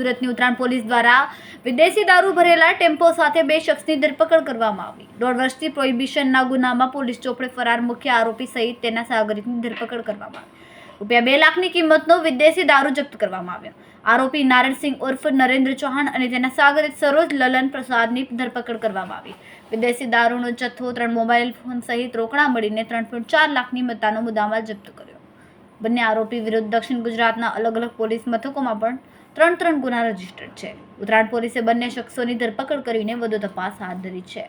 સુરતની ઉત્તરાયણ પોલીસ દ્વારા વિદેશી દારૂ ભરેલા ટેમ્પો સાથે 2 શખ્સની ધરપકડ કરવામાં આવી। 1.5 વર્ષથી પ્રોહિબિશનના ગુનામાં પોલીસ ચોપડે ફરાર મુખ્ય આરોપી સહિત તેના સાગરીતની ધરપકડ કરવામાં આવી। રૂપિયા 2 લાખની કિંમતનો વિદેશી દારૂ જપ્ત કરવામાં આવ્યો। આરોપી નારાયણસિંહ ઉર્ફ નરેન્દ્ર ચૌહાણ અને તેના સાગરીત સરોજ લલન પ્રસાદની ધરપકડ કરવામાં આવી। વિદેશી દારૂનો જથ્થો, 3 મોબાઈલ ફોન સહિત રોકડા મળીને 3.4 લાખની મત્તાનો મુદ્દામાલ જપ્ત કર્યો। બંને આરોપી વિરુદ્ધ દક્ષિણ ગુજરાતના અલગ અલગ પોલીસ મથકોમાં પણ 3 ગુના રજીસ્ટર્ડ છે। ઉત્તરાયણ પોલીસે બંને શખ્સોની ધરપકડ કરીને વધુ તપાસ હાથ ધરી છે।